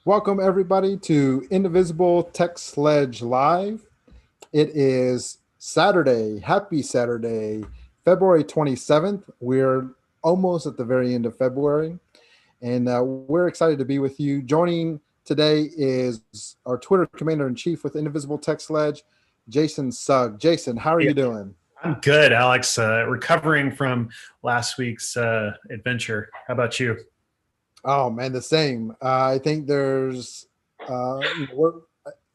Welcome everybody to Indivisible Text Ledge Live. It is Saturday. Happy Saturday, February 27th. We're almost at the very end of February, and we're excited to be with you. Joining today is our Twitter Commander-in-Chief with Indivisible Text Ledge, Jason Sugg. Jason, how are you doing? I'm good, Alex. Recovering from last week's adventure. How about you? Oh man, the same. I think I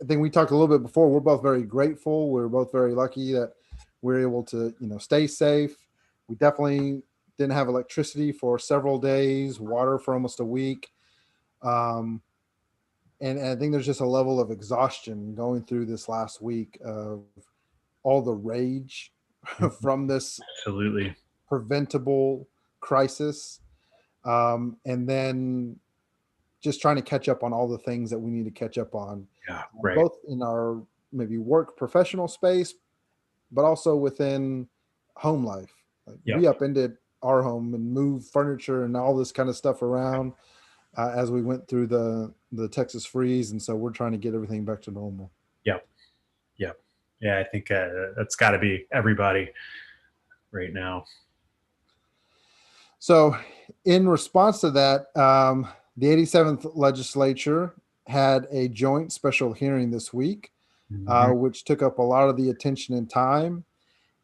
think we talked a little bit before. We're both very grateful. We're both very lucky that we're able to, stay safe. We definitely didn't have electricity for several days, water for almost a week. And I think there's just a level of exhaustion going through this last week of all the rage from this Absolutely. preventable crisis. And then just trying to catch up on all the things that we need to catch up on, Right. both in our maybe work professional space, but also within home life. We upended our home and moved furniture and all this kind of stuff around as we went through the Texas freeze. And so we're trying to get everything back to normal. Yeah, I think that's got to be everybody right now. So in response to that, the 87th Legislature had a joint special hearing this week, which took up a lot of the attention and time.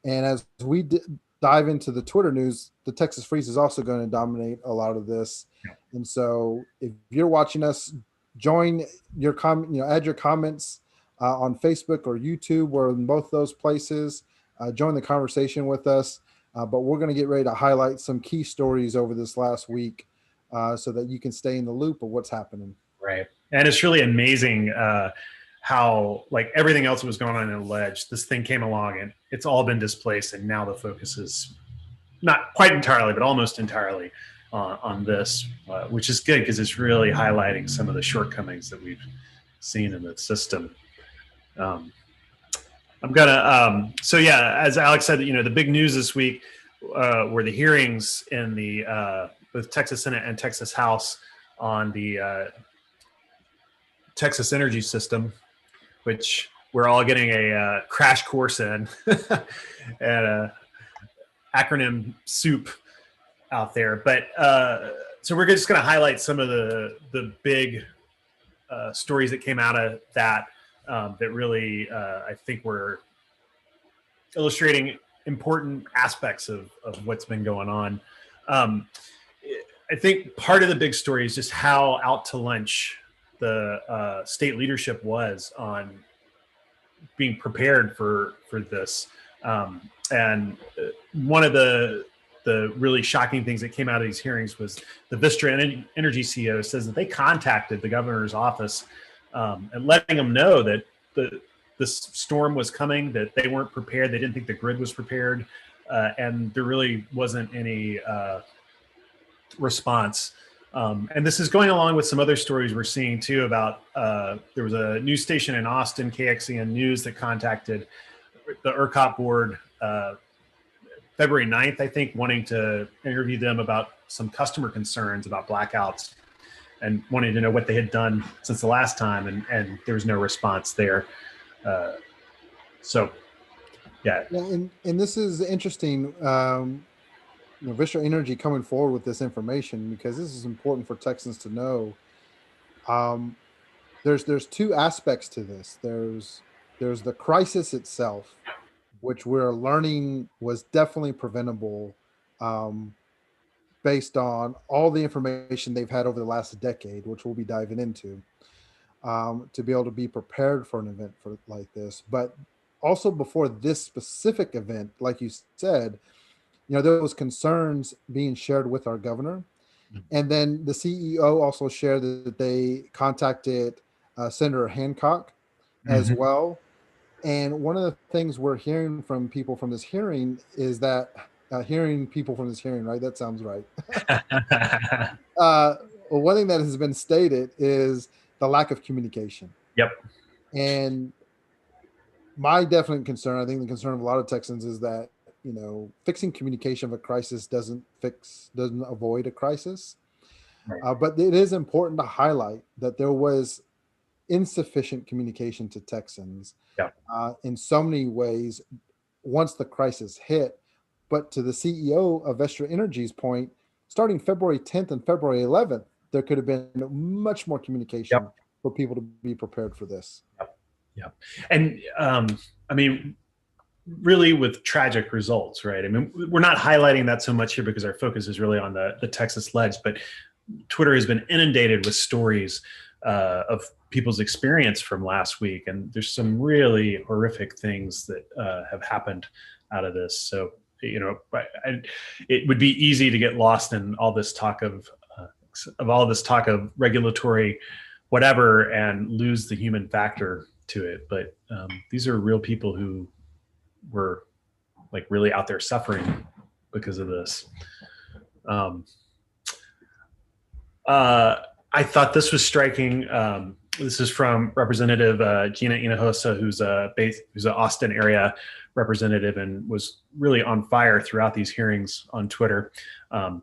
And as we dive into the Twitter news, the Texas freeze is also going to dominate a lot of this. And so if you're watching us, join your add your comments on Facebook or YouTube. We're in both those places. Join the conversation with us. But we're going to get ready to highlight some key stories over this last week so that you can stay in the loop of what's happening. Right. And it's really amazing how, like everything else that was going on in Lege, this thing came along and it's all been displaced. And now the focus is not quite entirely, but almost entirely on this, which is good because it's really highlighting some of the shortcomings that we've seen in the system. I'm gonna. As Alex said, the big news this week were the hearings in the both Texas Senate and Texas House on the Texas energy system, which we're all getting a crash course in and acronym soup out there. But so we're just going to highlight some of the big stories that came out of that. That really, I think, were illustrating important aspects of what's been going on. I think part of the big story is just how out to lunch the state leadership was on being prepared for this. And one of the really shocking things that came out of these hearings was the Vistra Energy CEO says that they contacted the governor's office and letting them know that this storm was coming, that they weren't prepared. They didn't think the grid was prepared. And there really wasn't any response. And this is going along with some other stories we're seeing too about, there was a news station in Austin, KXEN News, that contacted the ERCOT board February 9th, I think, wanting to interview them about some customer concerns about blackouts and wanting to know what they had done since the last time, and there was no response there. And this is interesting. Vistra Energy coming forward with this information because this is important for Texans to know. There's two aspects to this. There's the crisis itself, which we're learning was definitely preventable. Based on all the information they've had over the last decade, which we'll be diving into, to be able to be prepared for an event like this. But also before this specific event, like you said, there was concerns being shared with our governor. And then the CEO also shared that they contacted Senator Hancock as well. And one of the things we're hearing from people from this hearing is that right? That sounds right. One thing that has been stated is the lack of communication. Yep. And my definite concern, I think the concern of a lot of Texans, is that, fixing communication of a crisis doesn't avoid a crisis. Right. But it is important to highlight that there was insufficient communication to Texans Yeah. in so many ways once the crisis hit. But to the CEO of Vistra Energy's point, starting February 10th and February 11th, there could have been much more communication Yep. for people to be prepared for this. Yep. Yep. And I mean, really with tragic results, right? I mean, we're not highlighting that so much here because our focus is really on the Texas Ledge, but Twitter has been inundated with stories of people's experience from last week. And there's some really horrific things that have happened out of this. So, it would be easy to get lost in all this talk of regulatory whatever and lose the human factor to it. But these are real people who were like really out there suffering because of this. I thought this was striking. This is from Representative Gina Hinojosa, who's an Austin area representative and was really on fire throughout these hearings on Twitter. And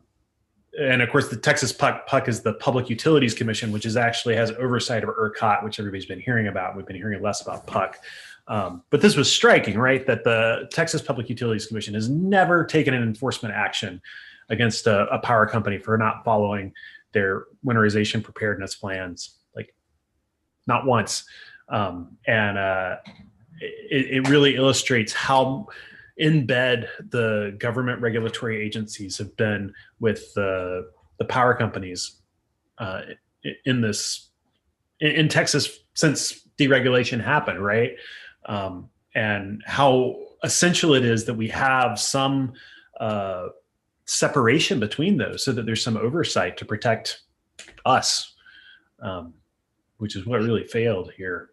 of course, the Texas PUC is the Public Utilities Commission, which actually has oversight of ERCOT, which everybody's been hearing about. We've been hearing less about PUC. But this was striking, right? That the Texas Public Utilities Commission has never taken an enforcement action against a power company for not following their winterization preparedness plans, like not once. It really illustrates how in bed the government regulatory agencies have been with the power companies in Texas since deregulation happened, right? And how essential it is that we have some separation between those so that there's some oversight to protect us, which is what really failed here.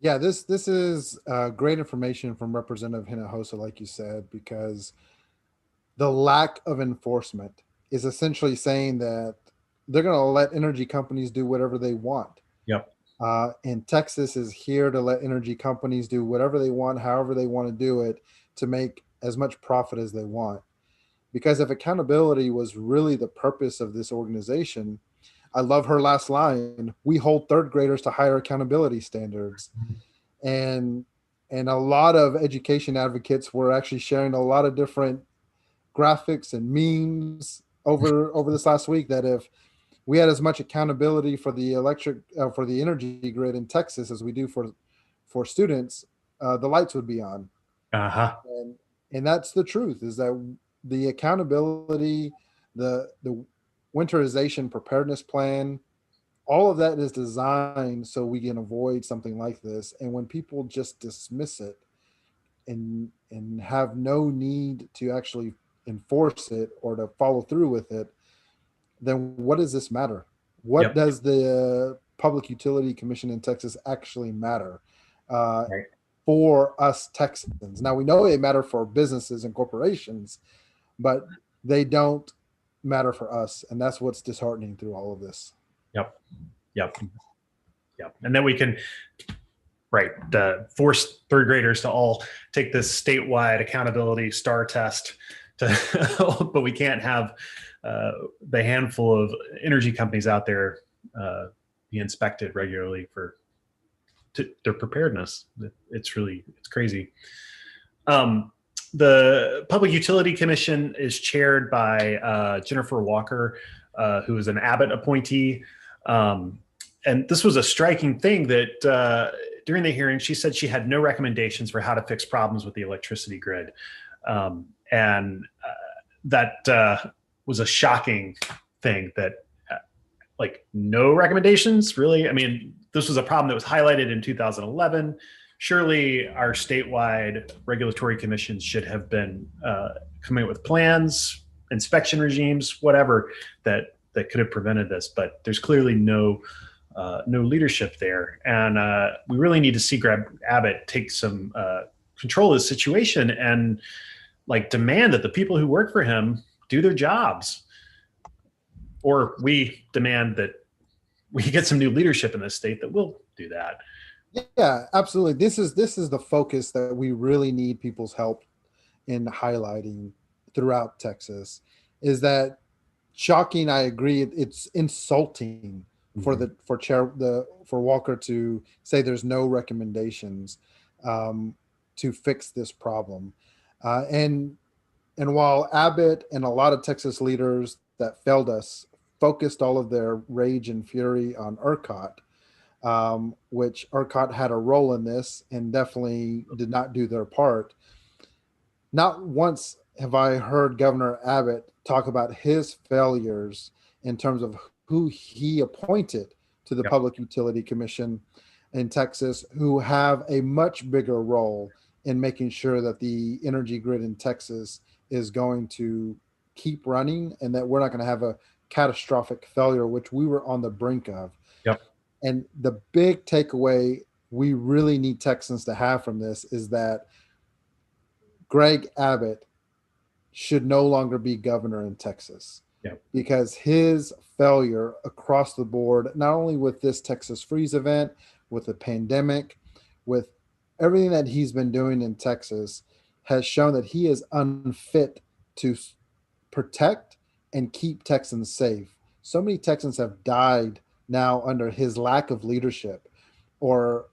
Yeah, this is great information from Representative Hinojosa, like you said, because the lack of enforcement is essentially saying that they're going to let energy companies do whatever they want. Yep. And Texas is here to let energy companies do whatever they want, however they want to do it, to make as much profit as they want. Because if accountability was really the purpose of this organization, I love her last line, we hold third graders to higher accountability standards. And a lot of education advocates were actually sharing a lot of different graphics and memes over this last week, that if we had as much accountability for the for the energy grid in Texas as we do for students, the lights would be on. Uh-huh. And that's the truth, is that the accountability, the winterization preparedness plan, all of that is designed so we can avoid something like this. And when people just dismiss it and have no need to actually enforce it or to follow through with it, then what does this matter? What does the Public Utility Commission in Texas actually matter for us Texans? Now, we know they matter for businesses and corporations, but they don't matter for us. And that's what's disheartening through all of this. Yep. And then we can, force third graders to all take this statewide accountability STAR test, but we can't have the handful of energy companies out there be inspected regularly for their preparedness. It's crazy. The Public Utility Commission is chaired by Jennifer Walker, who is an Abbott appointee. And this was a striking thing that during the hearing, she said she had no recommendations for how to fix problems with the electricity grid. And that was a shocking thing, that no recommendations, really. I mean, this was a problem that was highlighted in 2011. Surely our statewide regulatory commissions should have been coming up with plans, inspection regimes, whatever that could have prevented this. But there's clearly no leadership there, and we really need to see Abbott take some control of the situation and demand that the people who work for him do their jobs, or we demand that we get some new leadership in this state that will do that. Yeah, absolutely. This is the focus that we really need people's help in highlighting throughout Texas, is that shocking. I agree. It's insulting for for Walker to say there's no recommendations to fix this problem. And while Abbott and a lot of Texas leaders that failed us focused all of their rage and fury on ERCOT, which ERCOT had a role in this and definitely did not do their part. Not once have I heard Governor Abbott talk about his failures in terms of who he appointed to the Public Utility Commission in Texas, who have a much bigger role in making sure that the energy grid in Texas is going to keep running and that we're not going to have a catastrophic failure, which we were on the brink of. Yep. And the big takeaway we really need Texans to have from this is that Greg Abbott should no longer be governor in Texas. Because his failure across the board, not only with this Texas Freeze event, with the pandemic, with everything that he's been doing in Texas, has shown that he is unfit to protect and keep Texans safe. So many Texans have died now under his lack of leadership or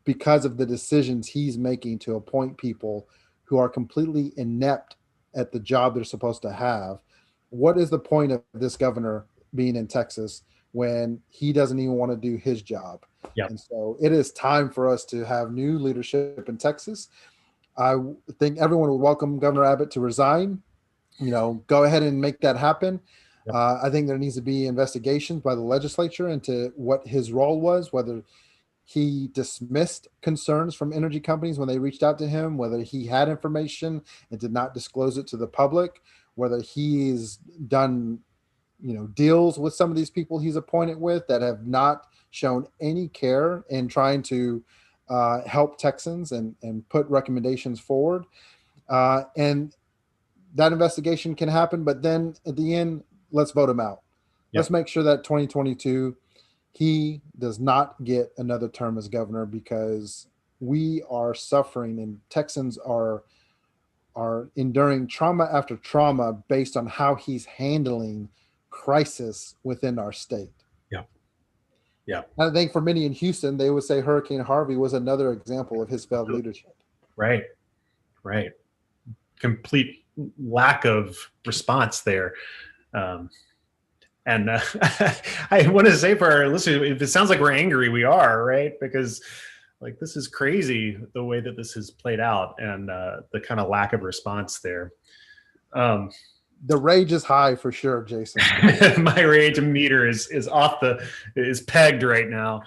because of the decisions he's making to appoint people who are completely inept at the job they're supposed to have. What is the point of this governor being in Texas when he doesn't even want to do his job? And so it is time for us to have new leadership in Texas. I think everyone would welcome Governor Abbott to resign. Go ahead and make that happen. I think there needs to be investigations by the legislature into what his role was, whether he dismissed concerns from energy companies when they reached out to him, whether he had information and did not disclose it to the public, whether he's done, deals with some of these people he's appointed with that have not shown any care in trying to help Texans and put recommendations forward. And that investigation can happen, but then at the end, let's vote him out. Let's make sure that 2022, he does not get another term as governor, because we are suffering and Texans are enduring trauma after trauma based on how he's handling crisis within our state. I think for many in Houston, they would say Hurricane Harvey was another example of his failed leadership. Right. Complete lack of response there. And I want to say for our listeners, if it sounds like we're angry, we are, right? Because this is crazy the way that this has played out and the kind of lack of response there. The rage is high for sure, Jason. My rage meter is pegged right now.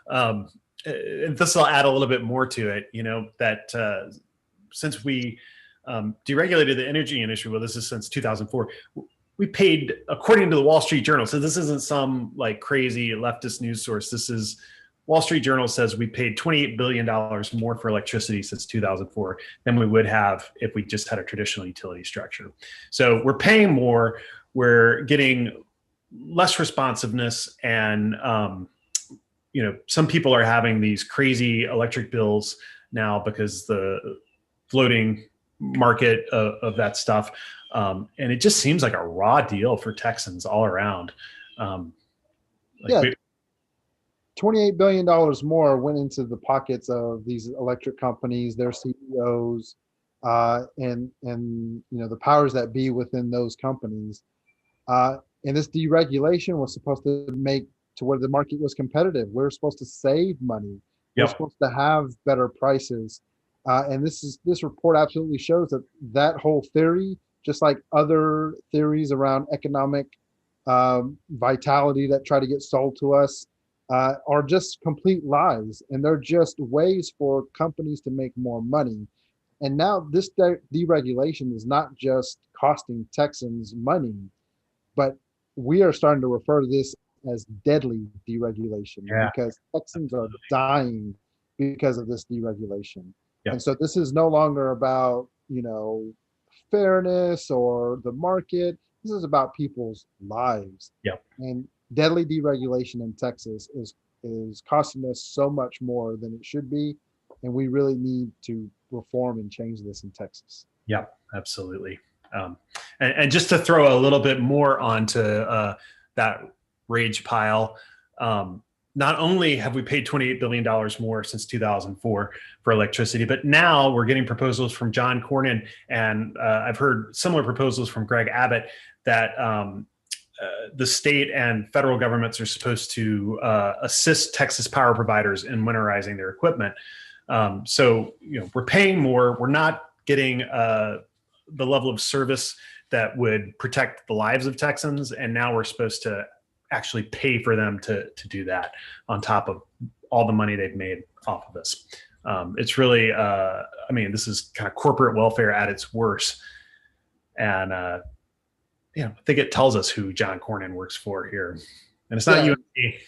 And this will add a little bit more to it, that since we deregulated the energy industry, well, this is since 2004, we paid, according to the Wall Street Journal, so this isn't some crazy leftist news source. This is Wall Street Journal says we paid $28 billion more for electricity since 2004 than we would have if we just had a traditional utility structure. So we're paying more, we're getting less responsiveness, and some people are having these crazy electric bills now because the floating market of that stuff. And it just seems like a raw deal for Texans all around. $28 billion more went into the pockets of these electric companies, their CEOs, and the powers that be within those companies. And this deregulation was supposed to make to where the market was competitive. We're supposed to save money. We're supposed to have better prices. And this report absolutely shows that whole theory, just like other theories around economic vitality that try to get sold to us, are just complete lies, and they're just ways for companies to make more money. And now this deregulation is not just costing Texans money, but we are starting to refer to this as deadly deregulation, because Texans are dying because of this deregulation. And so this is no longer about, fairness or the market. This is about people's lives. And deadly deregulation in Texas is costing us so much more than it should be, and we really need to reform and change this in Texas. Absolutely. And just to throw a little bit more onto that rage pile, not only have we paid $28 billion more since 2004 for electricity, but now we're getting proposals from John Cornyn, and I've heard similar proposals from Greg Abbott that the state and federal governments are supposed to assist Texas power providers in winterizing their equipment. So, we're paying more. We're not getting the level of service that would protect the lives of Texans, and now we're supposed to actually pay for them to do that on top of all the money they've made off of this. It's really, this is kind of corporate welfare at its worst. And, I think it tells us who John Cornyn works for here. And it's not you and me.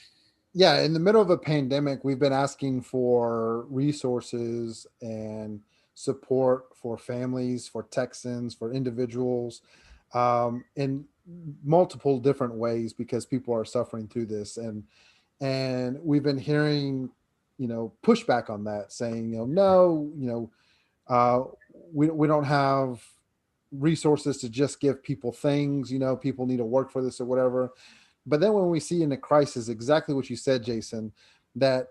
Yeah, in the middle of a pandemic, we've been asking for resources and support for families, for Texans, for individuals, in multiple different ways because people are suffering through this. And we've been hearing, pushback on that, saying, no, we don't have resources to just give people things, people need to work for this or whatever. But then when we see in a crisis exactly what you said, Jason, that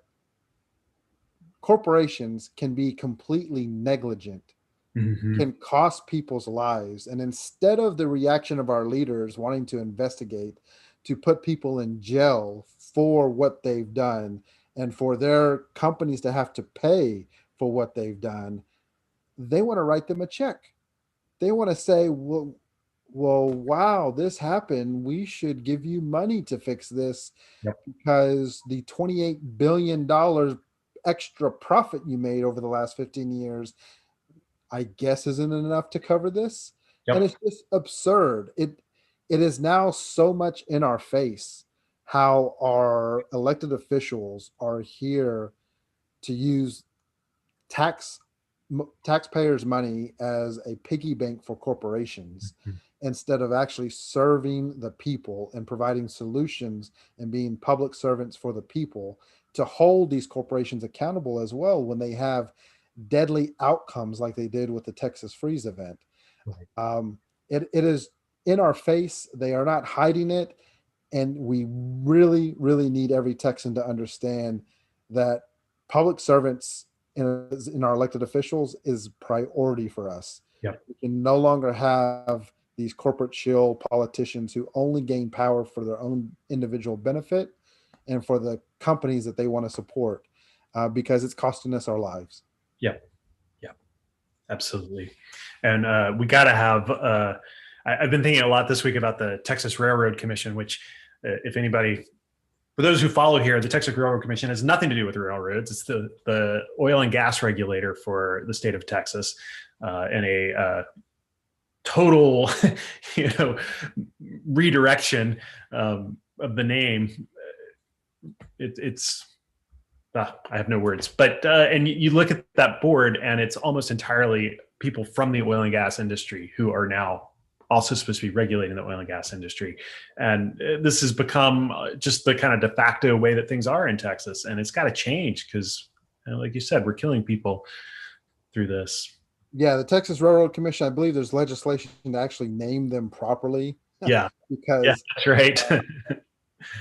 corporations can be completely negligent, can cost people's lives. And instead of the reaction of our leaders wanting to investigate, to put people in jail for what they've done and for their companies to have to pay for what they've done, they want to write them a check. They want to say, well, wow, this happened. We should give you money to fix this. Yep. Because the $28 billion extra profit you made over the last 15 years, I guess isn't enough to cover this. Yep. And it's just absurd. It is now so much in our face how our elected officials are here to use taxpayers' money as a piggy bank for corporations instead of actually serving the people and providing solutions and being public servants for the people to hold these corporations accountable as well when they have deadly outcomes like they did with the Texas freeze event. Right. It is in our face. They are not hiding it. And we really, really need every Texan to understand that public servants in our elected officials is priority for us. Yep. We can no longer have these corporate shill politicians who only gain power for their own individual benefit and for the companies that they want to support, because it's costing us our lives. Yep. Yep. Absolutely. And we got to have, I've been thinking a lot this week about the Texas Railroad Commission, which if anybody, for those who follow here, the Texas Railroad Commission has nothing to do with railroads. It's the oil and gas regulator for the state of Texas, and a total, redirection of the name. I have no words. But and you look at that board, and it's almost entirely people from the oil and gas industry who are now also supposed to be regulating the oil and gas industry. And this has become just the kind of de facto way that things are in Texas. And it's got to change because, like you said, we're killing people through this. Yeah, the Texas Railroad Commission, I believe there's legislation to actually name them properly. Yeah, because that's right.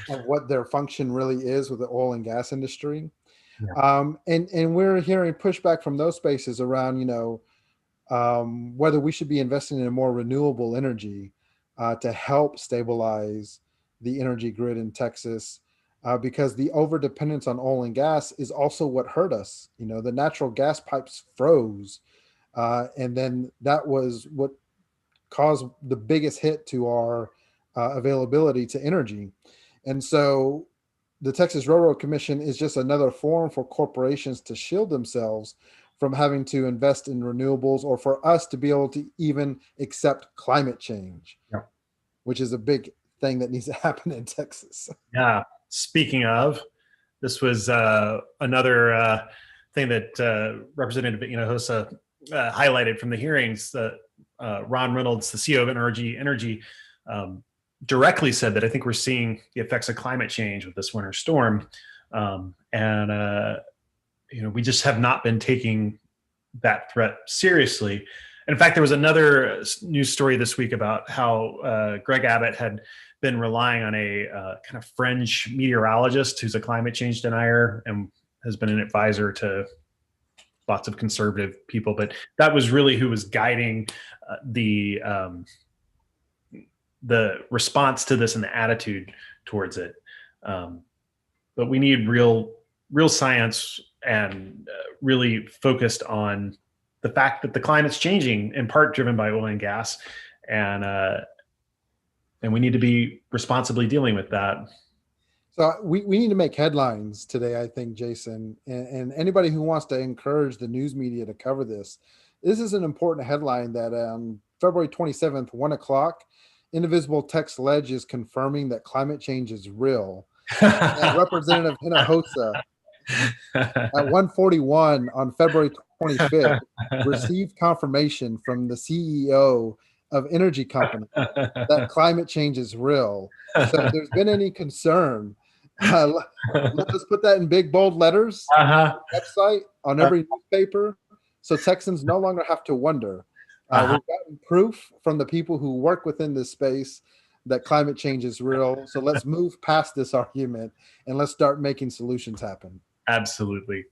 of what their function really is with the oil and gas industry. Yeah. And we're hearing pushback from those spaces around, whether we should be investing in more renewable energy to help stabilize the energy grid in Texas, because the overdependence on oil and gas is also what hurt us. The natural gas pipes froze, and then that was what caused the biggest hit to our availability to energy. And so the Texas Railroad Commission is just another forum for corporations to shield themselves from having to invest in renewables, or for us to be able to even accept climate change, which is a big thing that needs to happen in Texas. Yeah. Speaking of, this was another thing that Representative Hinojosa highlighted from the hearings. That Ron Reynolds, the CEO of Energy, directly said that I think we're seeing the effects of climate change with this winter storm. We just have not been taking that threat seriously. In fact, there was another news story this week about how Greg Abbott had been relying on a kind of fringe meteorologist who's a climate change denier and has been an advisor to lots of conservative people. But that was really who was guiding the response to this and the attitude towards it. But we need real science and really focused on the fact that the climate's changing, in part driven by oil and gas, and we need to be responsibly dealing with that. So we need to make headlines today, I think, Jason, and anybody who wants to encourage the news media to cover this. This is an important headline that on February 27th, 1 o'clock, Indivisible Texas Lege is confirming that climate change is real. And Representative Hinojosa at 1:41 on February 25th received confirmation from the CEO of energy company that climate change is real. So if there's been any concern, let's put that in big bold letters on the website, on every newspaper, so Texans no longer have to wonder. We've gotten proof from the people who work within this space that climate change is real. So let's move past this argument and let's start making solutions happen. Absolutely.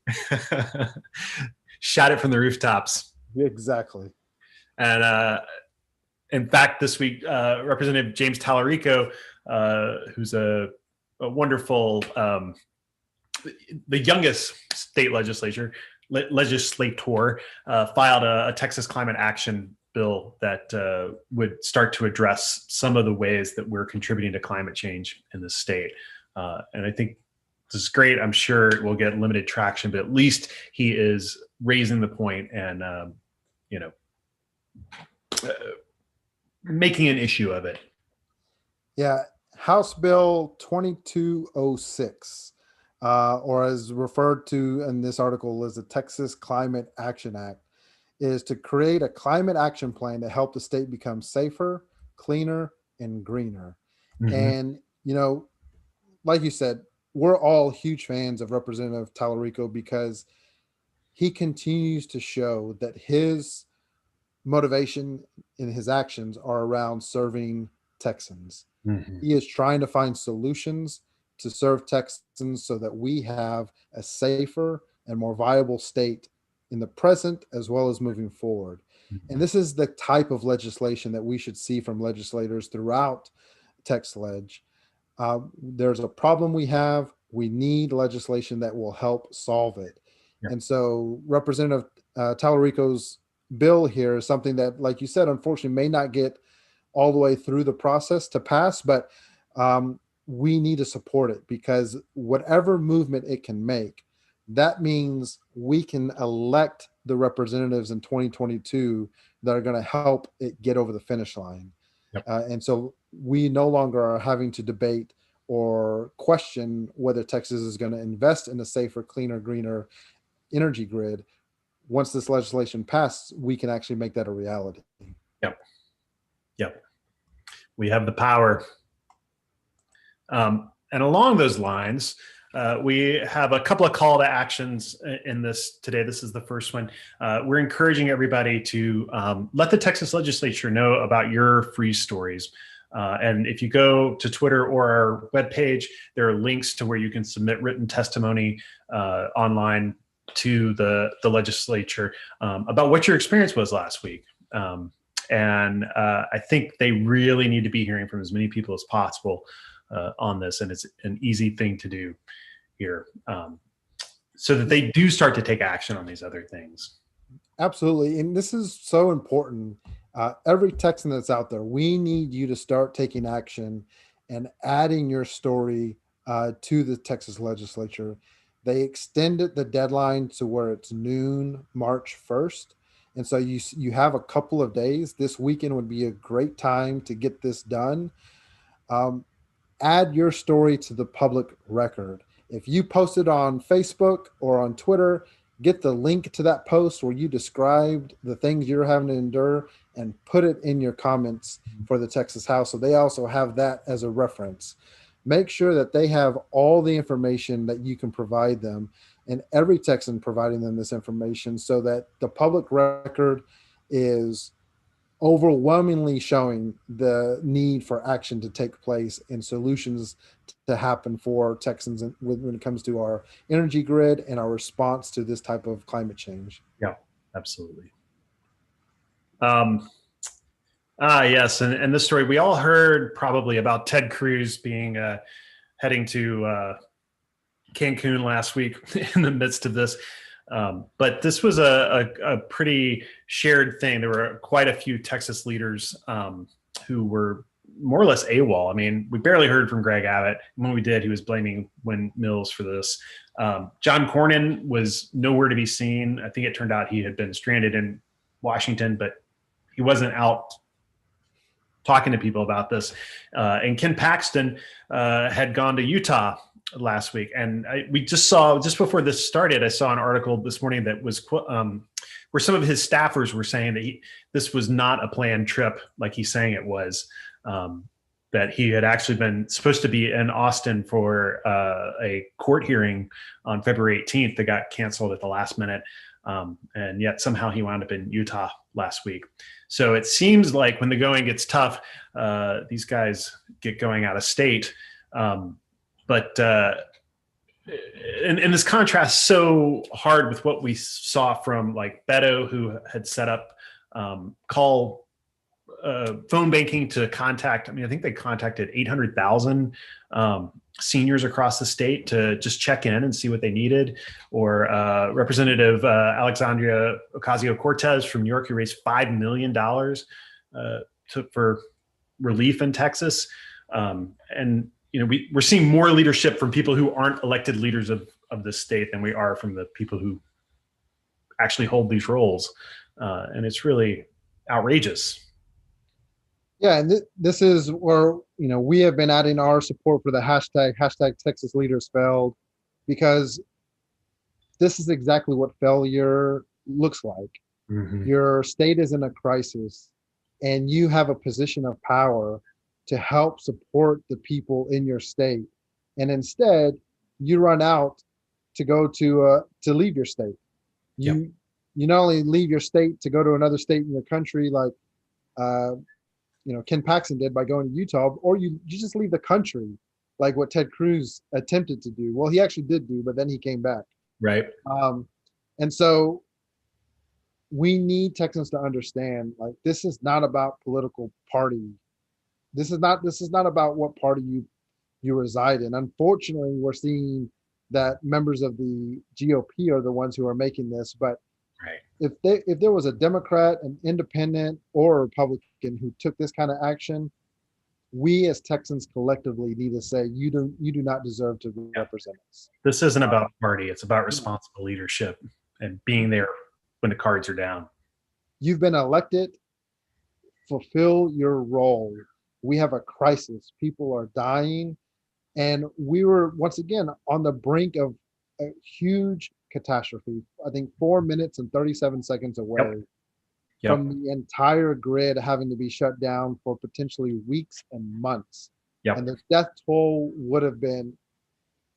Shout it from the rooftops. Exactly. And in fact, this week, Representative James Talarico, who's a wonderful, the youngest state legislator, filed a Texas climate action bill that would start to address some of the ways that we're contributing to climate change in the state. And I think this is great. I'm sure it will get limited traction, but at least he is raising the point and, making an issue of it. Yeah. House Bill 2206, or as referred to in this article as the Texas Climate Action Act, is to create a climate action plan to help the state become safer, cleaner, and greener. And, like you said, we're all huge fans of Representative Talarico because he continues to show that his motivation in his actions are around serving Texans. He is trying to find solutions to serve Texans so that we have a safer and more viable state in the present as well as moving forward. And this is the type of legislation that we should see from legislators throughout Texas Lege. There's a problem we have. We need legislation that will help solve it. Yeah. And so Representative Talarico's bill here is something that, like you said, unfortunately may not get all the way through the process to pass, but we need to support it because whatever movement it can make, that means we can elect the representatives in 2022 that are going to help it get over the finish line. Yep. And so we no longer are having to debate or question whether Texas is going to invest in a safer, cleaner, greener energy grid. Once this legislation passes, we can actually make that a reality. Yep. We have the power. And along those lines, we have a couple of call to actions in this today. This is the first one. We're encouraging everybody to let the Texas Legislature know about your free stories. And if you go to Twitter or our webpage, there are links to where you can submit written testimony online to the legislature about what your experience was last week. And I think they really need to be hearing from as many people as possible on this. And it's an easy thing to do here so that they do start to take action on these other things. Absolutely. And this is so important. Every Texan that's out there, we need you to start taking action and adding your story to the Texas Legislature. They extended the deadline to where it's noon, March 1st. And so you have a couple of days. This weekend would be a great time to get this done. Add your story to the public record. If you post it on Facebook or on Twitter, get the link to that post where you described the things you're having to endure and put it in your comments for the Texas House. So they also have that as a reference. Make sure that they have all the information that you can provide them and every Texan providing them this information so that the public record is overwhelmingly showing the need for action to take place and solutions to happen for Texans when it comes to our energy grid and our response to this type of climate change. Yeah, absolutely. Yes, and this story we all heard probably about Ted Cruz being heading to Cancun last week in the midst of this. But this was a pretty shared thing. There were quite a few Texas leaders who were more or less AWOL. I mean, we barely heard from Greg Abbott. When we did, he was blaming windmills for this. John Cornyn was nowhere to be seen. I think it turned out he had been stranded in Washington, but he wasn't out talking to people about this. And Ken Paxton had gone to Utah last week. And we just saw, just before this started, I saw an article this morning that was where some of his staffers were saying that this was not a planned trip like he's saying it was, that he had actually been supposed to be in Austin for a court hearing on February 18th that got canceled at the last minute. And yet somehow he wound up in Utah last week. So it seems like when the going gets tough, these guys get going out of state. But and this contrasts so hard with what we saw from like Beto, who had set up call phone banking to contact. I mean, I think they contacted 800,000 seniors across the state to just check in and see what they needed. Or Representative Alexandria Ocasio-Cortez from New York, who raised $5 million for relief in Texas. And we're seeing more leadership from people who aren't elected leaders of the state than we are from the people who actually hold these roles. And it's really outrageous. Yeah, and this is where we have been adding our support for the hashtag Texas Leaders Failed, because this is exactly what failure looks like. Mm-hmm. Your state is in a crisis, and you have a position of power to help support the people in your state, and instead you run out to go to leave your state. You not only leave your state to go to another state in your country, like Ken Paxton did by going to Utah, or you just leave the country, like what Ted Cruz attempted to do. Well, he actually did do, but then he came back. Right. And so we need Texans to understand, like, this is not about political party. This is not about what party you reside in. Unfortunately, we're seeing that members of the GOP are the ones who are making this, but right. If there was a Democrat, an independent, or a Republican who took this kind of action, we as Texans collectively need to say, you do not deserve to represent us. This isn't about party. It's about responsible leadership and being there when the cards are down. You've been elected. Fulfill your role. We have a crisis. People are dying. And we were, once again, on the brink of a huge catastrophe. I think 4 minutes and 37 seconds away from the entire grid having to be shut down for potentially weeks and months. And the death toll would have been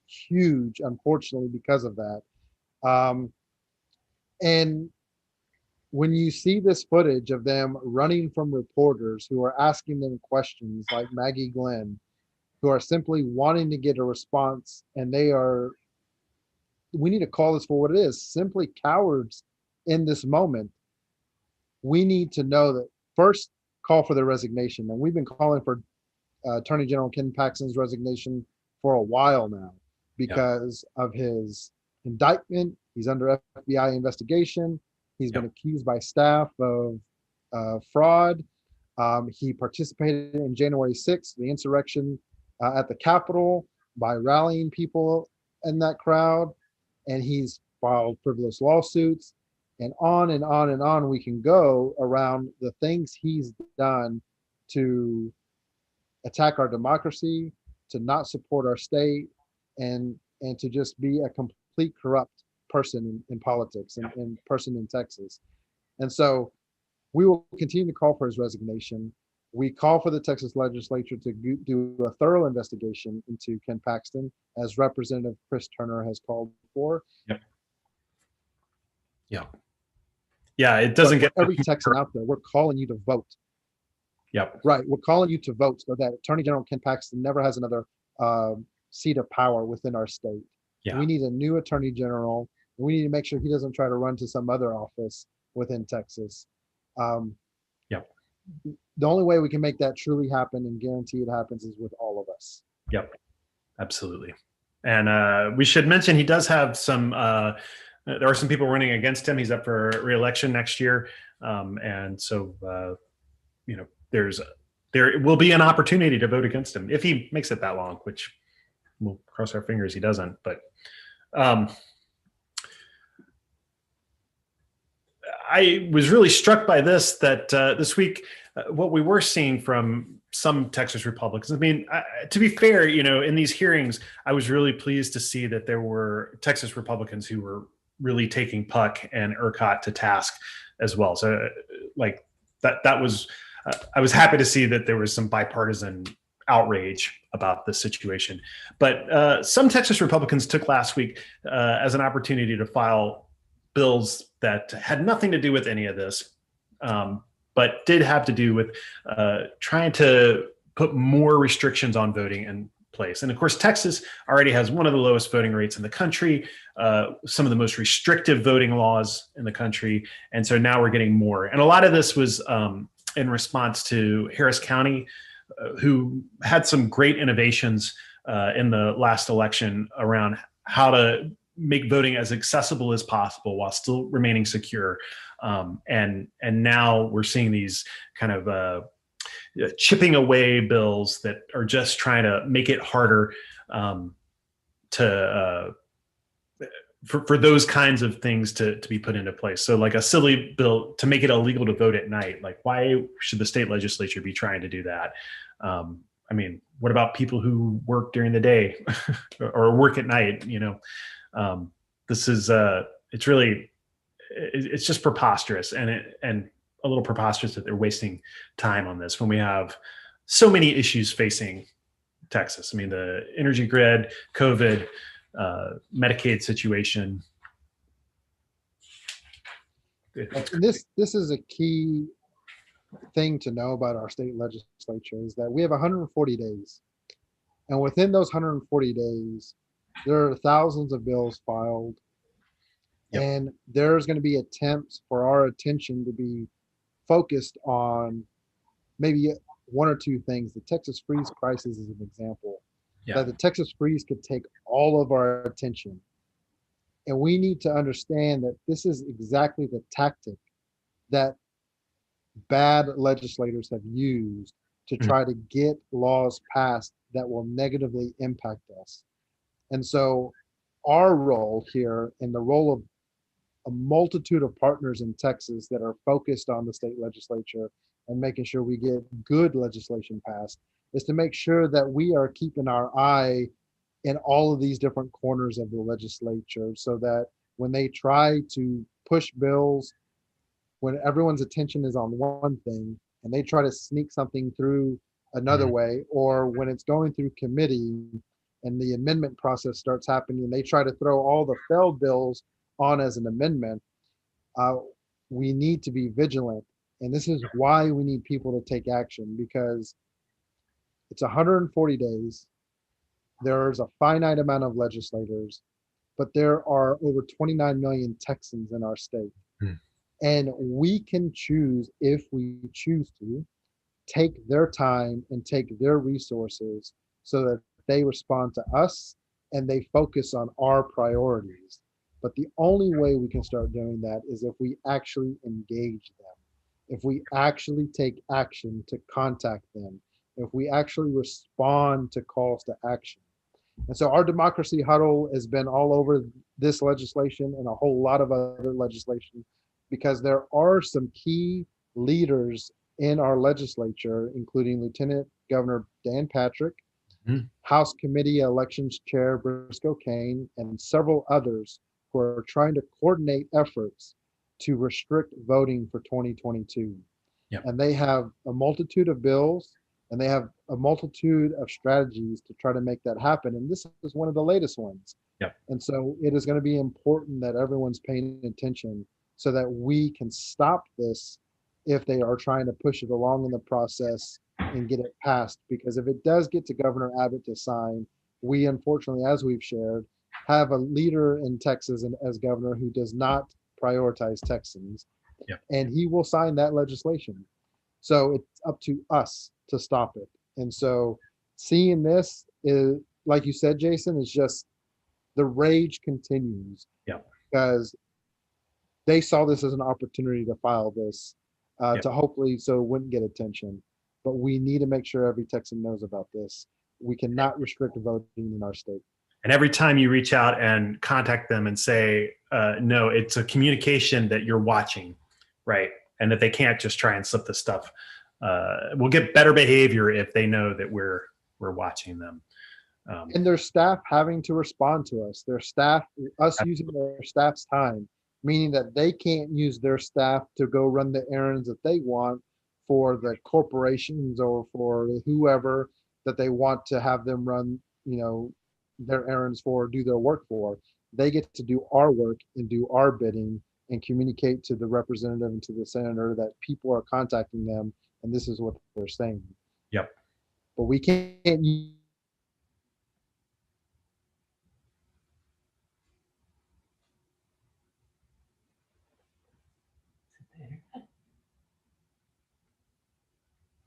huge, unfortunately, because of that. And when you see this footage of them running from reporters who are asking them questions, like Maggie Glenn, who are simply wanting to get a response, and we need to call this for what it is, simply cowards in this moment. We need to know that first, call for their resignation. And we've been calling for Attorney General Ken Paxton's resignation for a while now because of his indictment. He's under FBI investigation. He's been accused by staff of fraud. He participated in January 6th, the insurrection at the Capitol, by rallying people in that crowd. And he's filed frivolous lawsuits, and on and on and on we can go around the things he's done to attack our democracy, to not support our state, and to just be a complete corrupt person in politics and person in Texas. And so we will continue to call for his resignation. We call for the Texas Legislature to do a thorough investigation into Ken Paxton, as Representative Chris Turner has called for. Yeah. Yeah, it doesn't get every Texan out there. We're calling you to vote. Yep. Right. We're calling you to vote so that Attorney General Ken Paxton never has another seat of power within our state. Yeah. We need a new Attorney General. And we need to make sure he doesn't try to run to some other office within Texas. Yep. The only way we can make that truly happen and guarantee it happens is with all of us. Yep. Absolutely. And we should mention he does have some, there are some people running against him. He's up for re-election next year. And so, there will be an opportunity to vote against him if he makes it that long, which we'll cross our fingers he doesn't. But I was really struck by this, that this week, what we were seeing from some Texas Republicans, I mean, to be fair, in these hearings, I was really pleased to see that there were Texas Republicans who were really taking Puck and ERCOT to task as well. So like that was, I was happy to see that there was some bipartisan outrage about this situation. But some Texas Republicans took last week as an opportunity to file bills that had nothing to do with any of this, but did have to do with trying to put more restrictions on voting in place. And of course, Texas already has one of the lowest voting rates in the country, some of the most restrictive voting laws in the country. And so now we're getting more. And a lot of this was in response to Harris County, who had some great innovations in the last election around how to make voting as accessible as possible while still remaining secure. And now we're seeing these kind of chipping away bills that are just trying to make it harder for those kinds of things to be put into place. So like a silly bill to make it illegal to vote at night. Like, why should the state legislature be trying to do that? I mean, what about people who work during the day or work at night? This is it's just preposterous, and a little preposterous that they're wasting time on this when we have so many issues facing Texas. I mean, the energy grid, COVID, Medicaid situation. This is a key thing to know about our state legislature, is that we have 140 days. And within those 140 days, there are thousands of bills filed. Yep. And there's going to be attempts for our attention to be focused on maybe one or two things. The Texas freeze crisis is an example. Yeah. That the Texas freeze could take all of our attention. And we need to understand that this is exactly the tactic that bad legislators have used to try to get laws passed that will negatively impact us. And so our role here, and the role of a multitude of partners in Texas that are focused on the state legislature and making sure we get good legislation passed, is to make sure that we are keeping our eye in all of these different corners of the legislature, so that when they try to push bills, when everyone's attention is on one thing and they try to sneak something through another way, or when it's going through committee and the amendment process starts happening and they try to throw all the failed bills on as an amendment, we need to be vigilant. And this is why we need people to take action, because it's 140 days. There's a finite amount of legislators, but there are over 29 million Texans in our state. And we can choose, if we choose to, take their time and take their resources so that they respond to us and they focus on our priorities. But the only way we can start doing that is if we actually engage them, if we actually take action to contact them, if we actually respond to calls to action. And so our democracy huddle has been all over this legislation and a whole lot of other legislation, because there are some key leaders in our legislature, including Lieutenant Governor Dan Patrick, House Committee Elections Chair Briscoe Cain, and several others who are trying to coordinate efforts to restrict voting for 2022. Yep. And they have a multitude of bills, and they have a multitude of strategies to try to make that happen. And this is one of the latest ones. Yep. And so it is going to be important that everyone's paying attention so that we can stop this if they are trying to push it along in the process and get it passed. Because if it does get to Governor Abbott to sign, we unfortunately, as we've shared, have a leader in Texas and as governor who does not prioritize Texans, and he will sign that legislation. So it's up to us to stop it. And so seeing this is, like you said, Jason, is just the rage continues. Because they saw this as an opportunity to file this to hopefully so it wouldn't get attention. But we need to make sure every Texan knows about this. We cannot restrict voting in our state. And every time you reach out and contact them and say, no, it's a communication that you're watching, right? And that they can't just try and slip this stuff. We'll get better behavior if they know that we're watching them. And their staff having to respond to us, their staff, us using their staff's time, meaning that they can't use their staff to go run the errands that they want for the corporations or for whoever that they want to have them run, their errands for, do their work for. They get to do our work and do our bidding and communicate to the representative and to the senator that people are contacting them and this is what they're saying. But we can't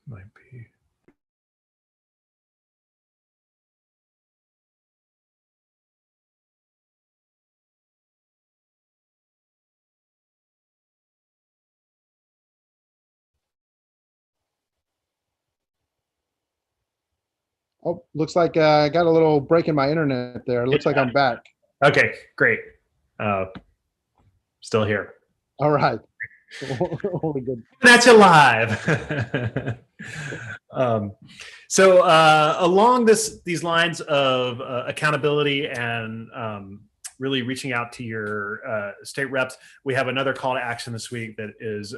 might be. Oh, looks like I got a little break in my internet there. It looks like I'm back. Okay, great. Still here. All right. Good. That's you live. So along these lines of accountability and really reaching out to your state reps, we have another call to action this week that is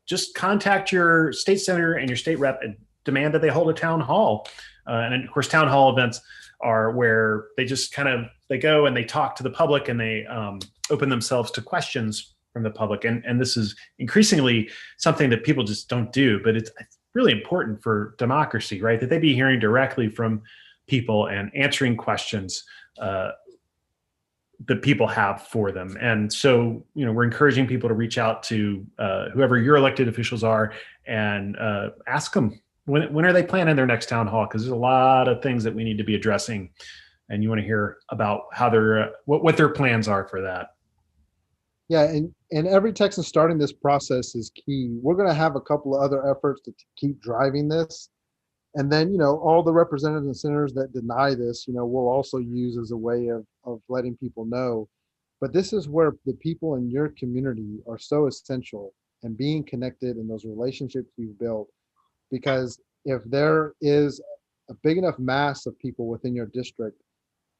just contact your state senator and your state rep and demand that they hold a town hall. And of course, town hall events are where they just they go and they talk to the public and they open themselves to questions from the public. And this is increasingly something that people just don't do, but it's really important for democracy, right? That they be hearing directly from people and answering questions that people have for them. And so, we're encouraging people to reach out to whoever your elected officials are and ask them, when are they planning their next town hall? Because there's a lot of things that we need to be addressing, and you want to hear about how they're what their plans are for that. Yeah, and every Texan starting this process is key. We're going to have a couple of other efforts to keep driving this, and then all the representatives and senators that deny this, we'll also use as a way of letting people know. But this is where the people in your community are so essential, and being connected in those relationships you've built. Because if there is a big enough mass of people within your district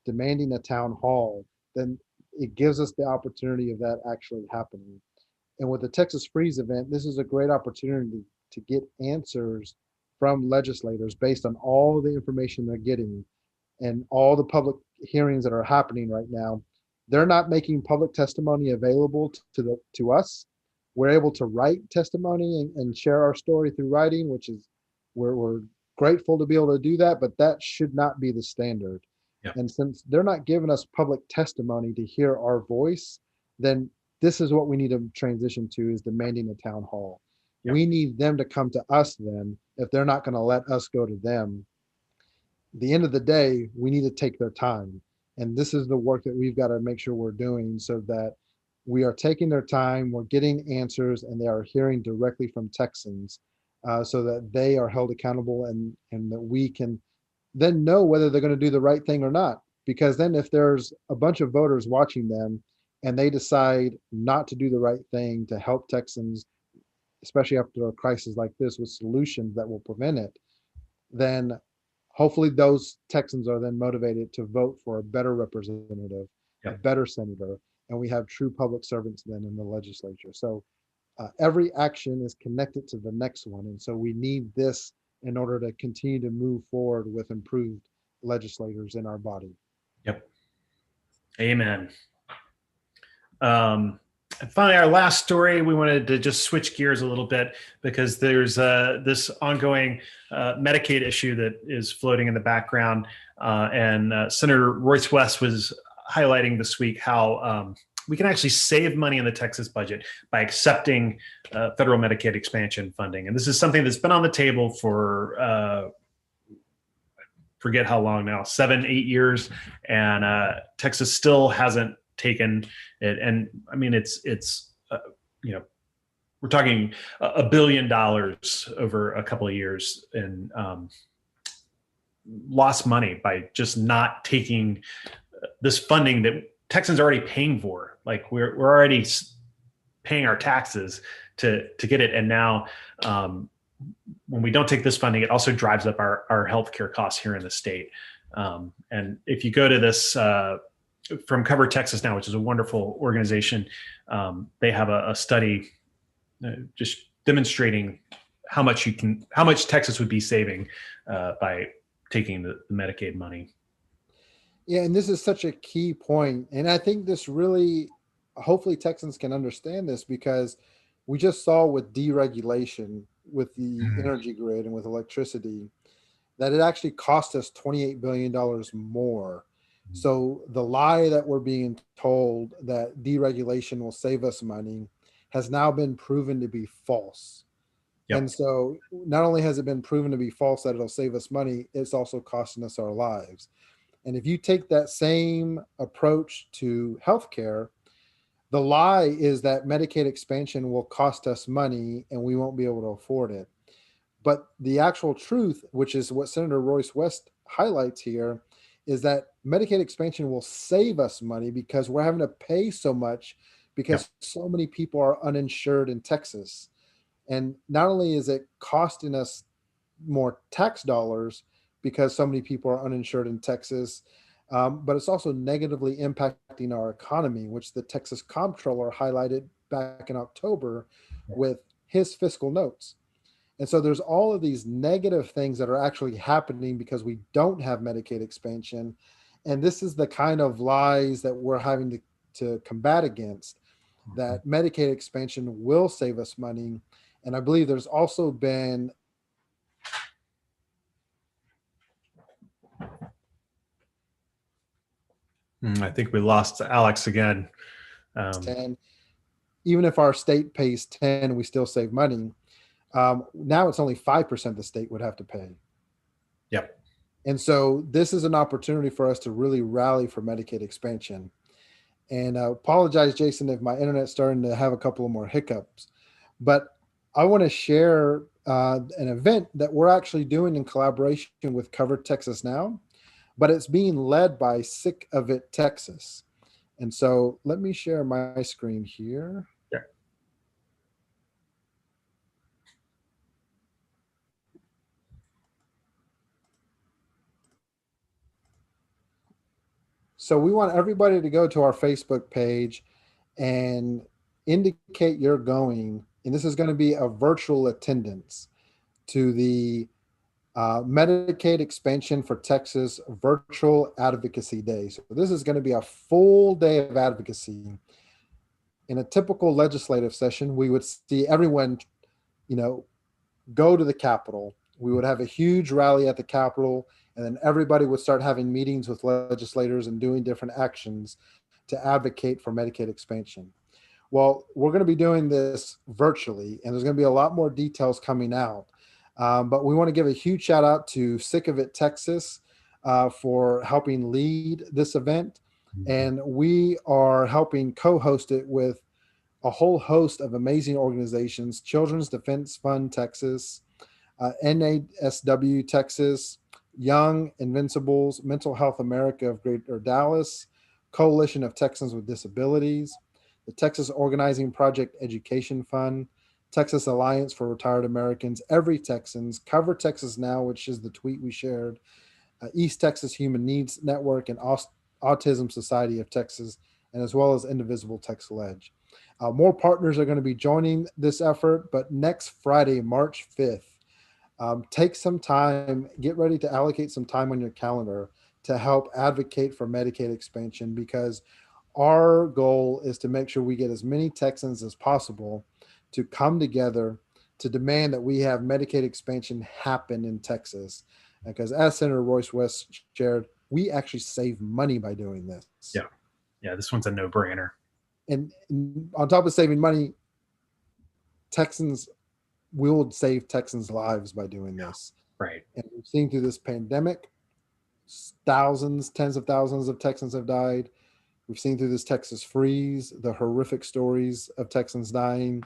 demanding a town hall, then it gives us the opportunity of that actually happening. And with the Texas Freeze event, this is a great opportunity to get answers from legislators based on all the information they're getting and all the public hearings that are happening right now. They're not making public testimony available to us. We're able to write testimony and share our story through writing, which is we're grateful to be able to do that, but that should not be the standard. And since they're not giving us public testimony to hear our voice, then this is what we need to transition to, is demanding a town hall. We need them to come to us then, if they're not going to let us go to them. At the end of the day, we need to take their time. And this is the work that we've got to make sure we're doing, so that we are taking their time, we're getting answers, and they are hearing directly from Texans, so that they are held accountable and that we can then know whether they're going to do the right thing or not. Because then if there's a bunch of voters watching them and they decide not to do the right thing to help Texans, especially after a crisis like this, with solutions that will prevent it, then hopefully those Texans are then motivated to vote for a better representative, a better senator, and we have true public servants then in the legislature. So every action is connected to the next one. And so we need this in order to continue to move forward with improved legislators in our body. Amen. And finally, our last story, we wanted to just switch gears a little bit because there's this ongoing Medicaid issue that is floating in the background. And Senator Royce West was highlighting this week how we can actually save money in the Texas budget by accepting federal Medicaid expansion funding. And this is something that's been on the table for forget how long now, 7-8 years. And Texas still hasn't taken it. And I mean, it's we're talking $1 billion over a couple of years and lost money by just not taking this funding that Texans are already paying for. Like we're already paying our taxes to get it. And now when we don't take this funding, it also drives up our healthcare costs here in the state. And if you go to this, from Cover Texas Now, which is a wonderful organization, they have a study just demonstrating how much Texas would be saving by taking the Medicaid money. Yeah, and this is such a key point. And I think this really, hopefully Texans can understand this, because we just saw with deregulation with the energy grid and with electricity that it actually cost us $28 billion more. So the lie that we're being told that deregulation will save us money has now been proven to be false. Yep. And so not only has it been proven to be false that it'll save us money, it's also costing us our lives. And if you take that same approach to healthcare, the lie is that Medicaid expansion will cost us money and we won't be able to afford it. But the actual truth, which is what Senator Royce West highlights here, is that Medicaid expansion will save us money because we're having to pay so much because so many people are uninsured in Texas. And not only is it costing us more tax dollars because so many people are uninsured in Texas, but it's also negatively impacting our economy, which the Texas Comptroller highlighted back in October with his fiscal notes. And so there's all of these negative things that are actually happening because we don't have Medicaid expansion. And this is the kind of lies that we're having to combat against, that Medicaid expansion will save us money. And I believe there's also been I think we lost Alex again. 10. Even if our state pays 10, we still save money. Now it's only 5% the state would have to pay. Yep. And so this is an opportunity for us to really rally for Medicaid expansion. And I apologize, Jason, if my internet's starting to have a couple of more hiccups. But I want to share an event that we're actually doing in collaboration with Cover Texas Now, but it's being led by Sick of It Texas. And so let me share my screen here. Yeah. So we want everybody to go to our Facebook page and indicate you're going. And this is going to be a virtual attendance to the Medicaid Expansion for Texas Virtual Advocacy Day. So this is going to be a full day of advocacy. In a typical legislative session, we would see everyone, go to the Capitol. We would have a huge rally at the Capitol, and then everybody would start having meetings with legislators and doing different actions to advocate for Medicaid expansion. Well, we're going to be doing this virtually, and there's going to be a lot more details coming out. But we want to give a huge shout out to Sick of It Texas for helping lead this event. And we are helping co-host it with a whole host of amazing organizations: Children's Defense Fund Texas, NASW Texas, Young Invincibles, Mental Health America of Greater Dallas, Coalition of Texans with Disabilities, the Texas Organizing Project Education Fund, Texas Alliance for Retired Americans, Every Texans, Cover Texas Now, which is the tweet we shared, East Texas Human Needs Network, and Autism Society of Texas, and as well as Indivisible Texas Lege. More partners are going to be joining this effort, but next Friday, March 5th, take some time, get ready to allocate some time on your calendar to help advocate for Medicaid expansion, because our goal is to make sure we get as many Texans as possible to come together to demand that we have Medicaid expansion happen in Texas. Because as Senator Royce West shared, we actually save money by doing this. Yeah, this one's a no-brainer. And on top of saving money, Texans will save Texans' lives by doing this. Right. And we've seen through this pandemic, thousands, tens of thousands of Texans have died. We've seen through this Texas freeze, the horrific stories of Texans dying.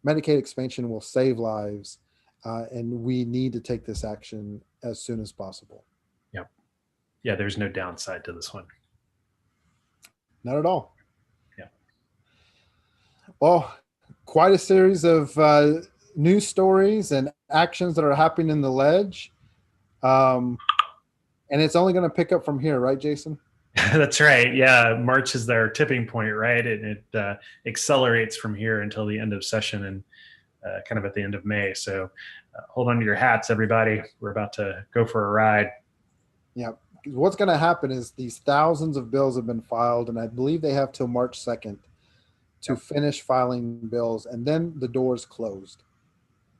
Medicaid expansion will save lives, and we need to take this action as soon as possible. Yep. Yeah, there's no downside to this one. Not at all. Yeah. Well, quite a series of news stories and actions that are happening in the Lege. And it's only going to pick up from here, right, Jason? That's right. Yeah, March is their tipping point, right? It accelerates from here until the end of session and kind of at the end of May. So hold on to your hats, everybody. We're about to go for a ride. Yeah. What's going to happen is these thousands of bills have been filed, and I believe they have till March 2nd to finish filing bills, and then the door's closed.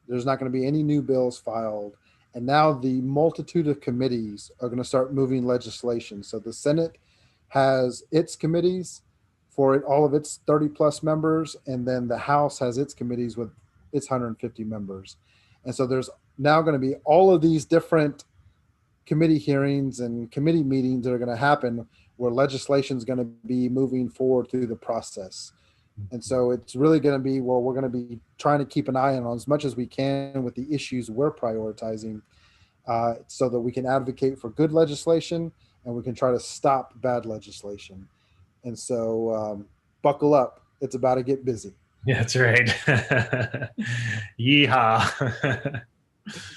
There's not going to be any new bills filed. And now the multitude of committees are going to start moving legislation. So the Senate has its committees for all of its 30 plus members, and then the House has its committees with its 150 members. And so there's now going to be all of these different committee hearings and committee meetings that are going to happen where legislation is going to be moving forward through the process. And so it's really going to be where we're going to be trying to keep an eye on as much as we can with the issues we're prioritizing, so that we can advocate for good legislation and we can try to stop bad legislation. And so buckle up. It's about to get busy. Yeah, that's right. Yeehaw.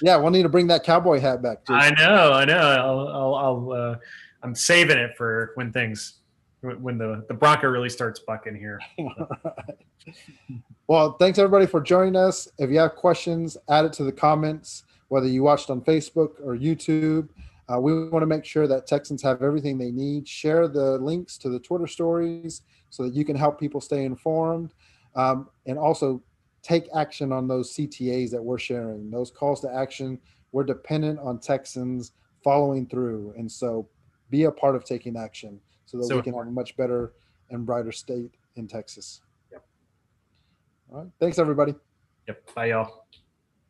Yeah, we'll need to bring that cowboy hat back, Jason. I know. I'm saving it for when the Bronco really starts bucking here. Well, thanks everybody for joining us. If you have questions, add it to the comments, whether you watched on Facebook or YouTube. We want to make sure that Texans have everything they need. Share the links to the Twitter stories so that you can help people stay informed. And also take action on those CTAs that we're sharing. Those calls to action, we're dependent on Texans following through. And so be a part of taking action so that we can have a much better and brighter state in Texas. Yep. All right. Thanks, everybody. Yep. Bye, y'all.